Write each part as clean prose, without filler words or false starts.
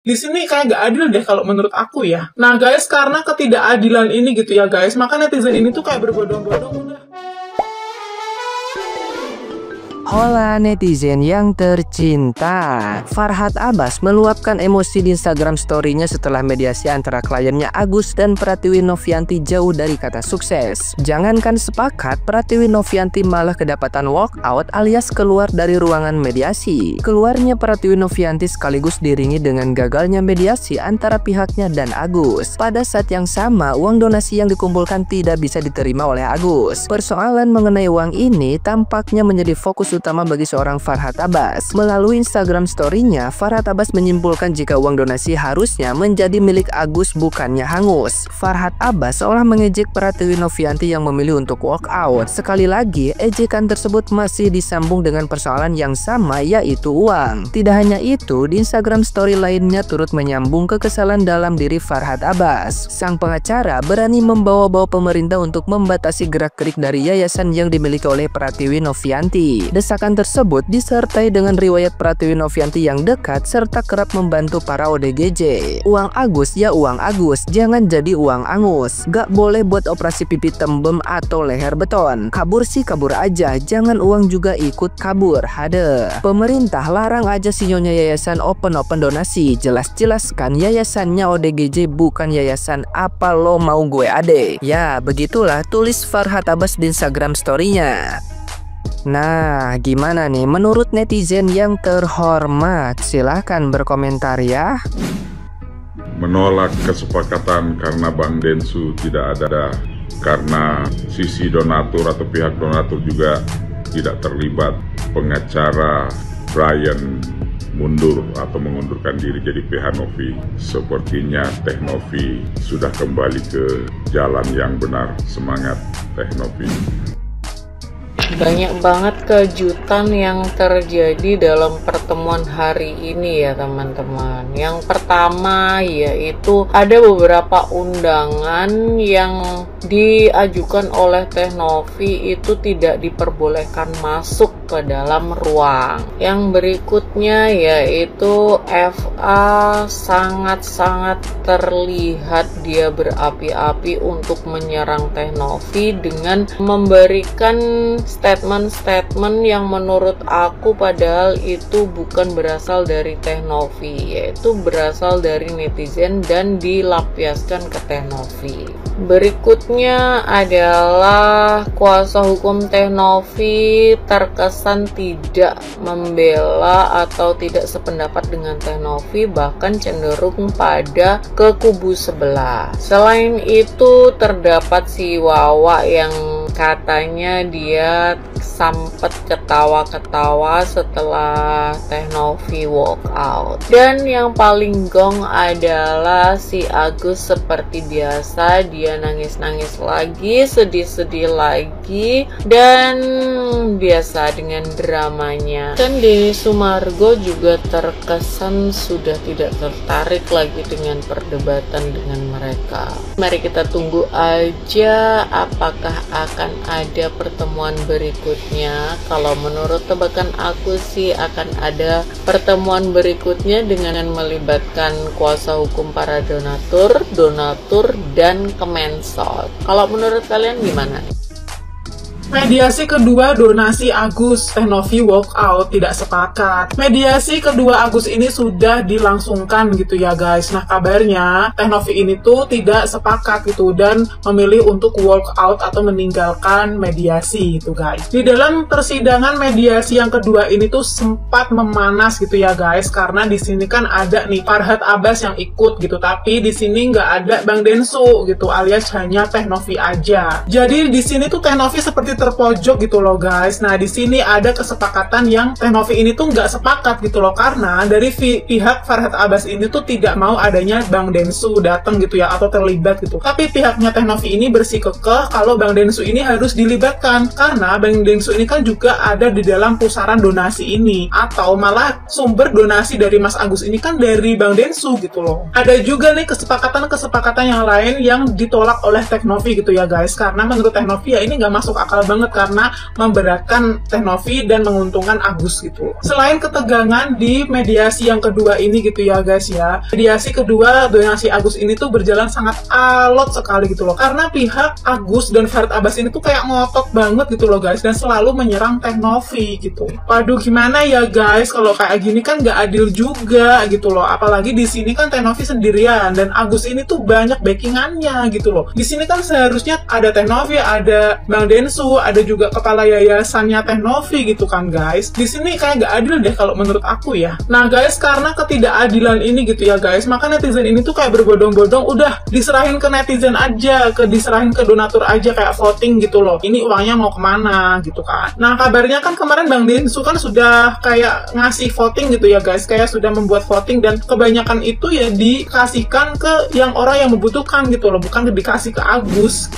Di sini kayak gak adil deh kalau menurut aku ya. Nah guys, karena ketidakadilan ini gitu ya guys, maka netizen ini tuh kayak berbondong-bondong udah. Hola netizen yang tercinta, Farhad Abbas meluapkan emosi di Instagram story-nya setelah mediasi antara kliennya Agus dan Pratiwi Novianti jauh dari kata sukses. Jangankan sepakat, Pratiwi Novianti malah kedapatan walkout alias keluar dari ruangan mediasi. Keluarnya Pratiwi Novianti sekaligus diiringi dengan gagalnya mediasi antara pihaknya dan Agus. Pada saat yang sama, uang donasi yang dikumpulkan tidak bisa diterima oleh Agus. Persoalan mengenai uang ini tampaknya menjadi fokus utama bagi seorang Farhad Abbas. Melalui Instagram story-nya, Farhad Abbas menyimpulkan jika uang donasi harusnya menjadi milik Agus bukannya hangus. Farhad Abbas seolah mengejek Pratiwi Novianti yang memilih untuk walk out. Sekali lagi, ejekan tersebut masih disambung dengan persoalan yang sama, yaitu uang. Tidak hanya itu, di Instagram story lainnya turut menyambung kekesalan dalam diri Farhad Abbas. Sang pengacara berani membawa-bawa pemerintah untuk membatasi gerak-gerik dari yayasan yang dimiliki oleh Pratiwi Novianti. Desakan tersebut disertai dengan riwayat Pratiwi Novianti yang dekat serta kerap membantu para ODGJ. Uang Agus ya uang Agus, jangan jadi uang angus. Gak boleh buat operasi pipi tembem atau leher beton. Kabur sih kabur aja, jangan uang juga ikut kabur. Hade. Pemerintah larang aja sinyonya yayasan open-open donasi. Jelas-jelas kan yayasannya ODGJ bukan yayasan apa lo mau gue ade. Ya begitulah tulis Farhad Abbas di Instagram story-nya. Nah, gimana nih menurut netizen yang terhormat? Silahkan berkomentar ya. Menolak kesepakatan karena Bang Densu tidak ada, karena sisi donatur atau pihak donatur juga tidak terlibat. Pengacara Brian mundur atau mengundurkan diri jadi PH Novi. Sepertinya Teh Novi sudah kembali ke jalan yang benar. Semangat Teh Novi. Banyak banget kejutan yang terjadi dalam pertemuan hari ini ya teman-teman. Yang pertama yaitu ada beberapa undangan yang diajukan oleh Teh Novi itu tidak diperbolehkan masuk ke dalam ruang. Yang berikutnya yaitu FA sangat-sangat terlihat dia berapi-api untuk menyerang Teh Novi dengan memberikan statement-statement yang menurut aku padahal itu bukan berasal dari Teh Novi, yaitu berasal dari netizen dan dilampiaskan ke Teh Novi. Berikutnya adalah kuasa hukum Teh Novi terkesan tidak membela atau tidak sependapat dengan Teh Novi, bahkan cenderung pada ke kubu sebelah. Selain itu terdapat si Wawa yang katanya dia sempet ketawa-ketawa setelah Teh Novi walk out. Dan yang paling gong adalah si Agus seperti biasa, dia nangis-nangis lagi, sedih-sedih lagi, dan biasa dengan dramanya. Dan Denny Sumargo juga terkesan sudah tidak tertarik lagi dengan perdebatan dengan mereka. Mari kita tunggu aja apakah akan ada pertemuan berikutnya. Kalau menurut tebakan aku sih akan ada pertemuan berikutnya dengan melibatkan kuasa hukum para donatur dan Kemensos. Kalau menurut kalian gimana? Mediasi kedua donasi Agus, Teh Novi walk out, tidak sepakat. Mediasi kedua Agus ini sudah dilangsungkan gitu ya guys. Nah kabarnya Teh Novi ini tuh tidak sepakat gitu dan memilih untuk walk out atau meninggalkan mediasi gitu guys. Di dalam persidangan mediasi yang kedua ini tuh sempat memanas gitu ya guys, karena di sini kan ada nih Farhad Abbas yang ikut gitu, tapi di sini nggak ada Bang Densu gitu, alias hanya Teh Novi aja. Jadi di sini tuh Teh Novi seperti terpojok gitu loh guys. Nah di sini ada kesepakatan yang Teh Novi ini tuh nggak sepakat gitu loh, karena dari pihak Farhad Abbas ini tuh tidak mau adanya Bang Densu datang gitu ya atau terlibat gitu. Tapi pihaknya Teh Novi ini bersikukuh kalau Bang Densu ini harus dilibatkan, karena Bang Densu ini kan juga ada di dalam pusaran donasi ini, atau malah sumber donasi dari Mas Agus ini kan dari Bang Densu gitu loh. Ada juga nih kesepakatan yang lain yang ditolak oleh Teh Novi gitu ya guys, karena menurut Teh Novi ya ini nggak masuk akal banget karena memberatkan Teh Novi dan menguntungkan Agus gitu. Selain ketegangan di mediasi yang kedua ini gitu ya guys ya, mediasi kedua donasi Agus ini tuh berjalan sangat alot sekali gitu loh, karena pihak Agus dan Farhad Abbas ini tuh kayak ngotot banget gitu loh guys, dan selalu menyerang Teh Novi gitu. Waduh, gimana ya guys, kalau kayak gini kan nggak adil juga gitu loh, apalagi di sini kan Teh Novi sendirian dan Agus ini tuh banyak backingannya gitu loh. Di sini kan seharusnya ada Teh Novi, ada Bang Densu, ada juga kepala yayasannya Teh Novi gitu kan guys. Di sini kayak nggak adil deh kalau menurut aku ya. Nah guys, karena ketidakadilan ini gitu ya guys, maka netizen ini tuh kayak berbondong-bondong udah diserahin ke netizen aja, diserahin ke donatur aja, kayak voting gitu loh. Ini uangnya mau kemana gitu kan. Nah kabarnya kan kemarin Bang Densu kan sudah kayak ngasih voting gitu ya guys, kayak sudah membuat voting dan kebanyakan itu ya dikasihkan ke yang orang yang membutuhkan gitu loh, bukan dikasih ke Agus.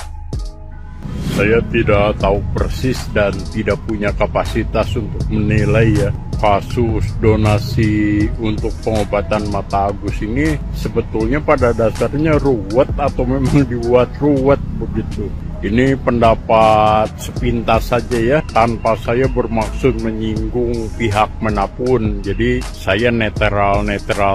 Saya tidak tahu persis dan tidak punya kapasitas untuk menilai ya kasus donasi untuk pengobatan mata Agus ini sebetulnya pada dasarnya ruwet atau memang dibuat ruwet begitu. Ini pendapat sepintas saja ya, tanpa saya bermaksud menyinggung pihak manapun. Jadi saya netral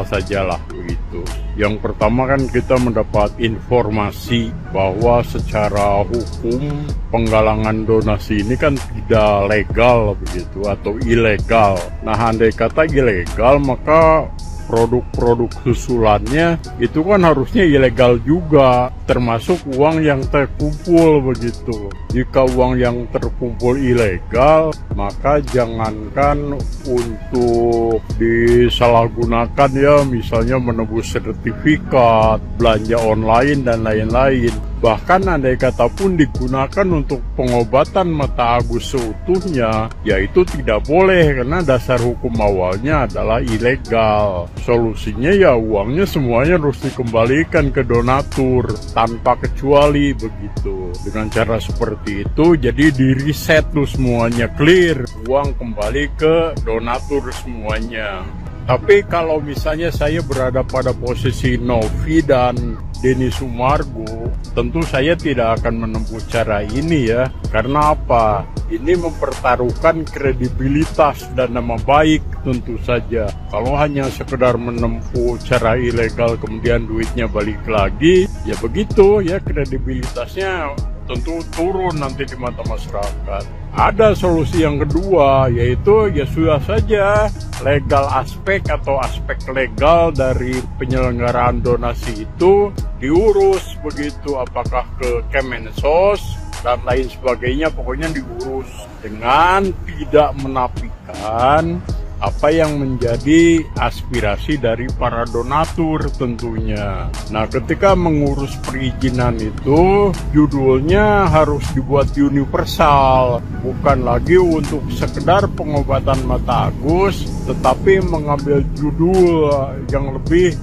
sajalah begitu. Yang pertama kan kita mendapat informasi bahwa secara hukum penggalangan donasi ini kan tidak legal begitu atau ilegal. Nah, andai kata ilegal maka produk-produk susulannya itu kan harusnya ilegal juga, termasuk uang yang terkumpul begitu. Jika uang yang terkumpul ilegal, maka jangankan untuk disalahgunakan ya, misalnya menebus sertifikat, belanja online dan lain-lain. Bahkan andai kata pun digunakan untuk pengobatan mata Agus seutuhnya, yaitu tidak boleh karena dasar hukum awalnya adalah ilegal. Solusinya ya uangnya semuanya harus dikembalikan ke donatur tanpa kecuali begitu. Dengan cara seperti itu jadi di-reset tuh semuanya, clear, uang kembali ke donatur semuanya. Tapi kalau misalnya saya berada pada posisi Novi dan Denny Sumargo, tentu saya tidak akan menempuh cara ini ya. Karena apa? Ini mempertaruhkan kredibilitas dan nama baik tentu saja. Kalau hanya sekedar menempuh cara ilegal kemudian duitnya balik lagi, ya begitu ya, kredibilitasnya tentu turun nanti di mata masyarakat. Ada solusi yang kedua, yaitu ya sudah saja legal aspek atau aspek legal dari penyelenggaraan donasi itu diurus begitu, apakah ke Kemensos dan lain sebagainya, pokoknya diurus dengan tidak menafikan apa yang menjadi aspirasi dari para donatur tentunya. Nah, ketika mengurus perizinan itu, judulnya harus dibuat universal, bukan lagi untuk sekedar pengobatan mata Agus, tetapi mengambil judul yang lebih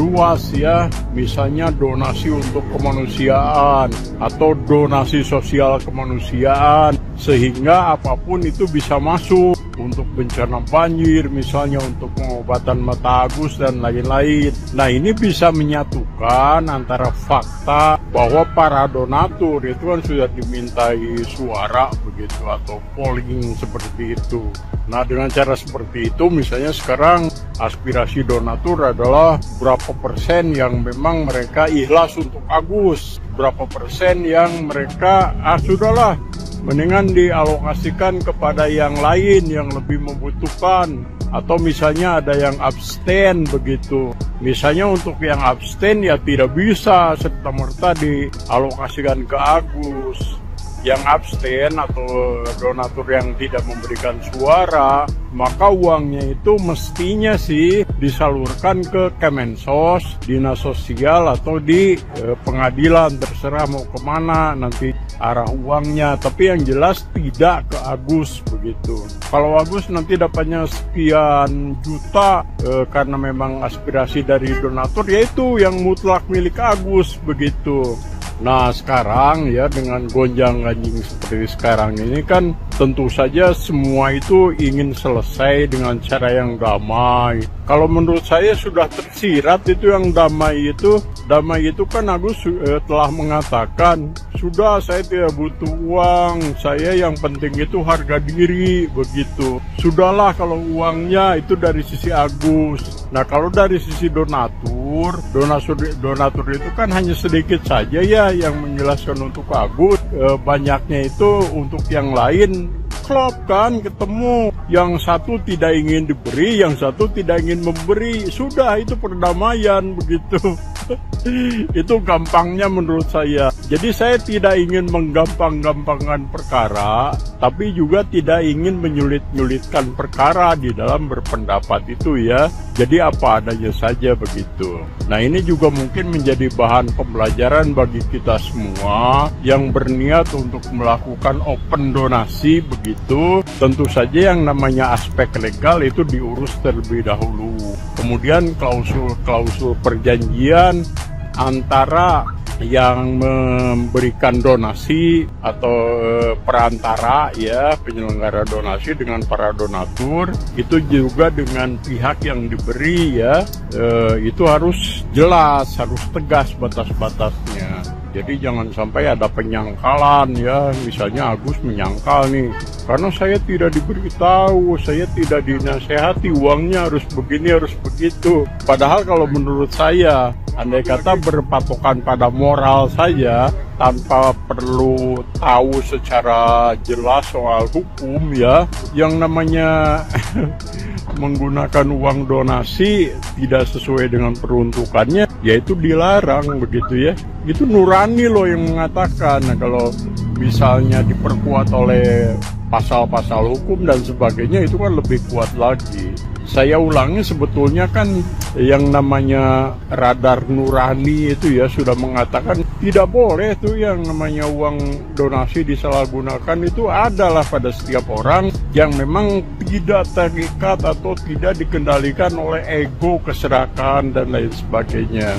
luas ya, misalnya donasi untuk kemanusiaan atau donasi sosial kemanusiaan, sehingga apapun itu bisa masuk untuk bencana banjir, misalnya untuk pengobatan mata Agus dan lain-lain. Nah, ini bisa menyatukan antara fakta bahwa para donatur itu kan sudah dimintai suara begitu atau polling seperti itu. Nah, dengan cara seperti itu misalnya sekarang aspirasi donatur adalah berapa persen yang memang mereka ikhlas untuk Agus, berapa persen yang mereka sudahlah mendingan dialokasikan kepada yang lain yang lebih membutuhkan, atau misalnya ada yang abstain begitu. Misalnya untuk yang abstain ya tidak bisa serta-merta dialokasikan ke Agus. Yang abstain atau donatur yang tidak memberikan suara, maka uangnya itu mestinya sih disalurkan ke Kemensos, Dinas Sosial, atau di pengadilan, terserah mau kemana nanti arah uangnya. Tapi yang jelas tidak ke Agus begitu. Kalau Agus nanti dapatnya sekian juta karena memang aspirasi dari donatur, yaitu yang mutlak milik Agus begitu. Nah, sekarang ya dengan gonjang-ganjing seperti sekarang ini kan tentu saja semua itu ingin selesai dengan cara yang damai. Kalau menurut saya sudah tersirat itu yang damai itu kan Agus telah mengatakan sudah saya tidak butuh uang, saya yang penting itu harga diri, begitu. Sudahlah kalau uangnya itu dari sisi Agus. Nah kalau dari sisi donatur itu kan hanya sedikit saja ya yang menjelaskan untuk Agus, banyaknya itu untuk yang lain. Klop kan ketemu, yang satu tidak ingin diberi, yang satu tidak ingin memberi, sudah itu perdamaian begitu. Itu gampangnya menurut saya. Jadi saya tidak ingin menggampang-gampangkan perkara, tapi juga tidak ingin menyulit-nyulitkan perkara di dalam berpendapat itu ya. Jadi apa adanya saja begitu. Nah ini juga mungkin menjadi bahan pembelajaran bagi kita semua yang berniat untuk melakukan open donasi begitu. Tentu saja yang namanya aspek legal itu diurus terlebih dahulu. Kemudian klausul perjanjian antara yang memberikan donasi atau perantara ya, penyelenggara donasi dengan para donatur, itu juga dengan pihak yang diberi ya, itu harus jelas, harus tegas batas-batasnya. Jadi jangan sampai ada penyangkalan ya, misalnya Agus menyangkal nih, karena saya tidak diberitahu, saya tidak dinasehati, uangnya harus begini, harus begitu. Padahal kalau menurut saya, andai kata berpatokan pada moral saja, tanpa perlu tahu secara jelas soal hukum ya, yang namanya menggunakan uang donasi tidak sesuai dengan peruntukannya, yaitu dilarang begitu ya. Itu nurani loh yang mengatakan. Nah kalau misalnya diperkuat oleh pasal-pasal hukum dan sebagainya, itu kan lebih kuat lagi. Saya ulangi, sebetulnya kan yang namanya radar nurani itu ya sudah mengatakan tidak boleh tuh yang namanya uang donasi disalahgunakan. Itu adalah pada setiap orang yang memang tidak terikat atau tidak dikendalikan oleh ego, keserakahan dan lain sebagainya.